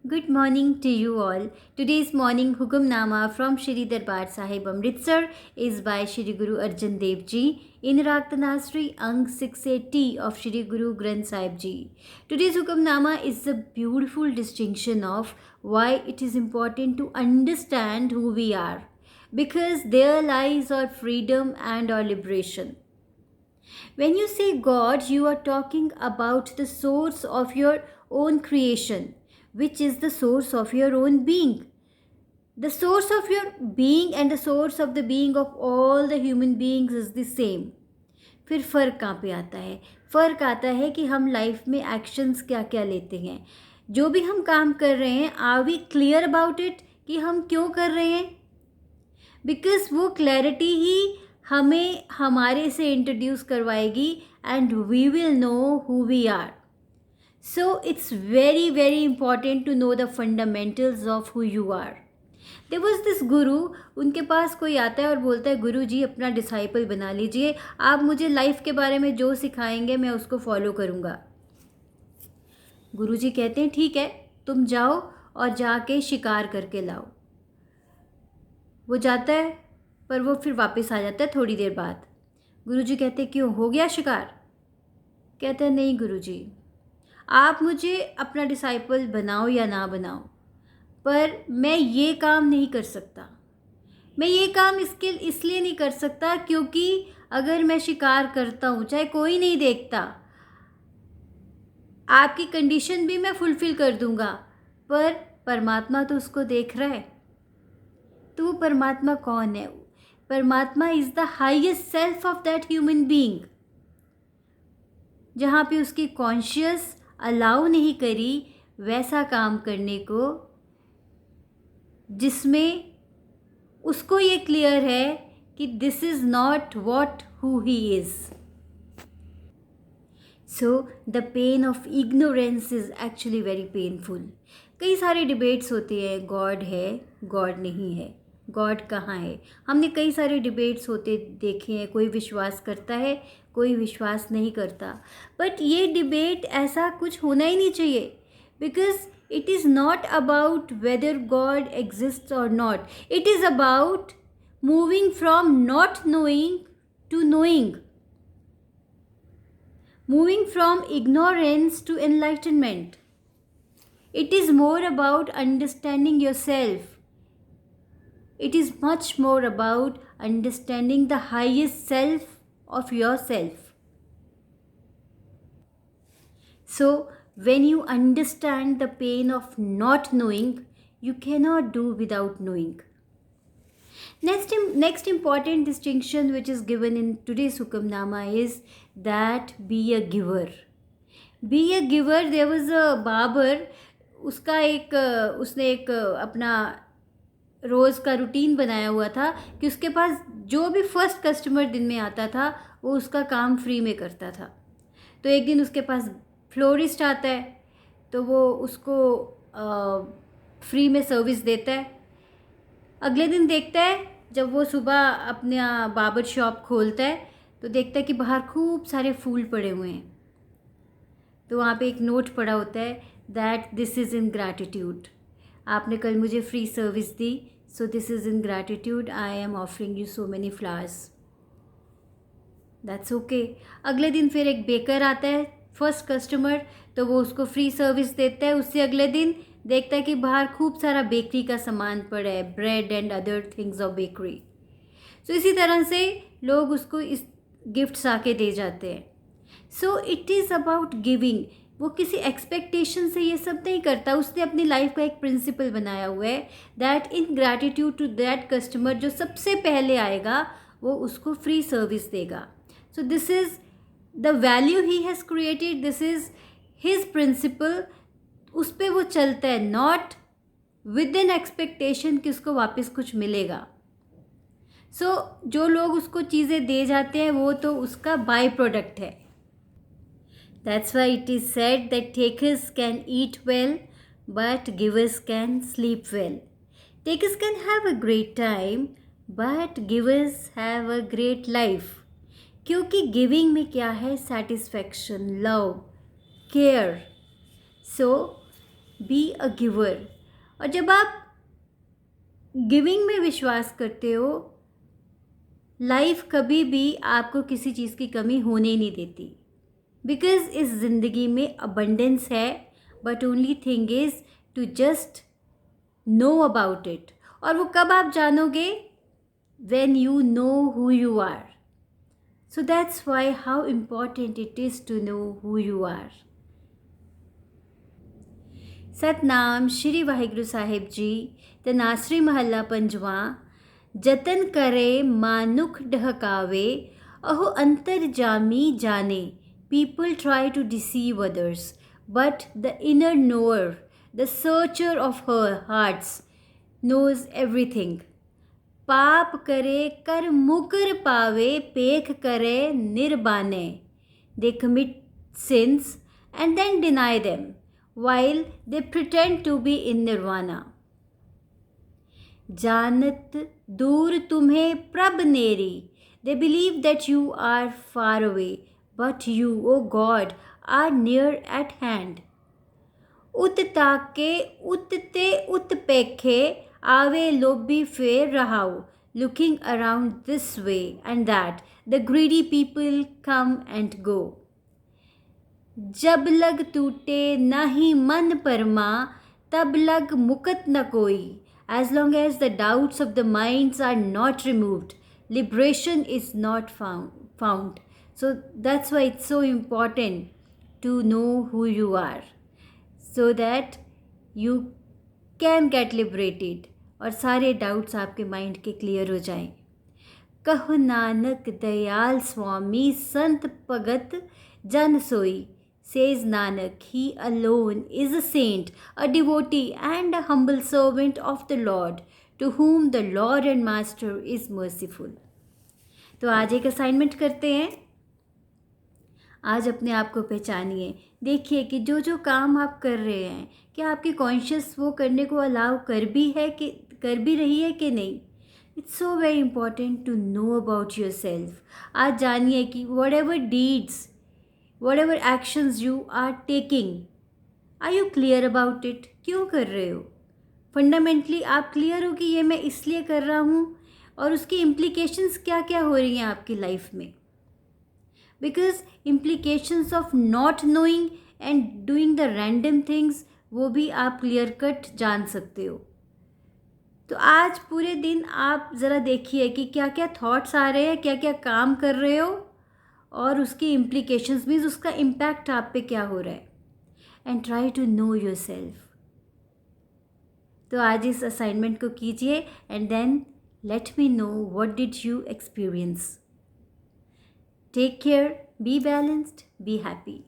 Good morning to you all. Today's morning Hukamnama from Shri Darbar Sahib Amritsar is by Shri Guru Arjan Dev Ji in Raktanasri Ang 680 of Shri Guru Granth Sahib Ji. Today's Hukamnama is a beautiful distinction of why it is important to understand who we are, because there lies our freedom and our liberation. When you say God, you are talking about the source of your own creation, which is the source of your own being. The source of your being and the source of the being of all the human beings is the same. फिर फ़र्क कहाँ पे आता है? फ़र्क आता है कि हम लाइफ में एक्शंस क्या क्या लेते हैं. जो भी हम काम कर रहे हैं, are we clear about it कि हम क्यों कर रहे हैं? बिकॉज वो क्लैरिटी ही हमें हमारे से इंट्रोड्यूस करवाएगी and we will know who we are. So it's very very important to know the fundamentals of who you are. There was this guru, उनके पास कोई आता है और बोलता है गुरु जी अपना डिसाइपल बना लीजिए, आप मुझे लाइफ के बारे में जो सिखाएंगे मैं उसको फॉलो करूँगा. गुरु जी कहते हैं ठीक है, तुम जाओ और जाके शिकार करके लाओ. वो जाता है पर वो फिर वापस आ जाता है थोड़ी देर बाद. गुरु जी कहते हैं क्यों, हो गया शिकार? कहता है नहीं गुरु जी, आप मुझे अपना डिसाइपल बनाओ या ना बनाओ, पर मैं ये काम नहीं कर सकता. मैं ये काम इसलिए नहीं कर सकता क्योंकि अगर मैं शिकार करता हूँ, चाहे कोई नहीं देखता, आपकी कंडीशन भी मैं फुलफ़िल कर दूँगा, पर परमात्मा तो उसको देख रहा है. तो वो परमात्मा कौन है? परमात्मा is the highest self of that human being. जहाँ पे उसकी कॉन्शियस अलाउ नहीं करी वैसा काम करने को जिसमें उसको ये क्लियर है कि this is not what who he is. So the pain of ignorance is actually very painful. कई सारे डिबेट्स होते हैं, गॉड है, गॉड नहीं है, गॉड कहाँ है. हमने कई सारे डिबेट्स होते देखे हैं. कोई विश्वास करता है, कोई विश्वास नहीं करता. बट ये डिबेट ऐसा कुछ होना ही नहीं चाहिए, because it is not about whether God exists or not. It is about moving from not knowing to knowing, moving from ignorance to enlightenment. It is more about understanding yourself. It is much more about understanding the highest self of yourself. So, when you understand the pain of not knowing, you cannot do without knowing. Next important distinction which is given in today's Hukamnama is that be a giver. Be a giver. There was a barber. उसने एक अपना रोज़ का routine बनाया हुआ था कि उसके पास जो भी फर्स्ट कस्टमर दिन में आता था वो उसका काम फ्री में करता था. तो एक दिन उसके पास फ्लोरिस्ट आता है, तो वो उसको फ्री में सर्विस देता है. अगले दिन देखता है जब वो सुबह अपना बार्बर शॉप खोलता है तो देखता है कि बाहर खूब सारे फूल पड़े हुए हैं. तो वहाँ पे एक नोट पड़ा होता है that this is in gratitude. आपने कल मुझे free service the, so this is in gratitude, I am offering you so many flowers. That's okay. अगले दिन फिर एक बेकर आता है, फर्स्ट कस्टमर, तो वो उसको फ्री सर्विस देता है. उससे अगले दिन देखता है कि बाहर खूब सारा बेकरी का सामान पड़ा है, bread and other things of bakery. So इसी तरह से लोग उसको इस गिफ्ट्स आके दे जाते हैं. So it is about giving. वो किसी एक्सपेक्टेशन से ये सब नहीं करता. उसने अपनी लाइफ का एक प्रिंसिपल बनाया हुआ है that in gratitude to that customer जो सबसे पहले आएगा वो उसको फ्री सर्विस देगा. So this is the value he has created, this is his principle. उस पर वो चलता है, नॉट विद एन एक्सपेक्टेशन कि उसको वापस कुछ मिलेगा. सो जो लोग उसको चीज़ें दे जाते हैं वो तो उसका बाय प्रोडक्ट है. That's why it is said that takers can eat well, but givers can sleep well. Takers can have a great time, but givers have a great life. क्योंकि गिविंग में क्या है? Satisfaction, love, care. So be a giver. और जब आप giving में विश्वास करते हो, लाइफ कभी भी आपको किसी चीज़ की कमी होने ही नहीं देती, बिकॉज इस ज़िंदगी में अबंडेंस है, but only thing is to just know about it. और वो कब आप जानोगे? when you know who you are. So that's why how important it is to know who you are. Satnam Shri Waheguru Sahib जी। तनासरी महला पंजवा। जतन करे मानुख ढहकावे, अहो अंतर जामी जाने। People try to deceive others, but the inner knower, the searcher of her hearts, knows everything. पाप करे कर मुकर पावे, पेख करे निर्बाने। They commit sins and then deny them, while they pretend to be in nirvana. जानत दूर तुम्हें प्रभ नेरी, they believe that you are far away, but you, O God, are near at hand. उत ताके उत्ते उत्पेखे, आवे लोभी फेर रहाओ, looking around this way and that, the greedy people come and go. जब लग टूटे नाही मन परमा, तब लग मुकत न कोई। As long as the doubts of the minds are not removed, liberation is not found. So that's why it's so important to know who you are, so that you can get liberated और सारे doubts आपके mind के clear हो जाएं। कहो नानक दयाल स्वामी, संत भगत जन सोई। Says Nanak, he alone is a saint, a devotee and a humble servant of the Lord, to whom the Lord and Master is merciful. तो आज एक असाइनमेंट करते हैं। आज अपने आप को पहचानिए। देखिए कि जो जो काम आप कर रहे हैं, क्या आपकी कॉन्शियस वो करने को अलाउ कर भी रही है कि नहीं। It's so very important to know about your self. आज जानिए कि what ever deeds, what ever actions you are taking, are you clear about it? क्यों कर रहे हो? फंडामेंटली आप क्लियर हो कि ये मैं इसलिए कर रहा हूँ और उसकी इम्प्लीकेशंस क्या क्या हो रही हैं आपकी लाइफ में। Because implications of not knowing and doing the random things, वो भी आप क्लियर कट जान सकते हो। तो आज पूरे दिन आप ज़रा देखिए कि क्या क्या थॉट्स आ रहे हैं, क्या क्या काम कर रहे हो, और उसकी इम्प्लीकेशंस मीन्स उसका इम्पैक्ट आप पे क्या हो रहा है। And try to know your self. तो आज इस असाइनमेंट को कीजिए and then let me know what did you experience. Take care, be balanced, be happy.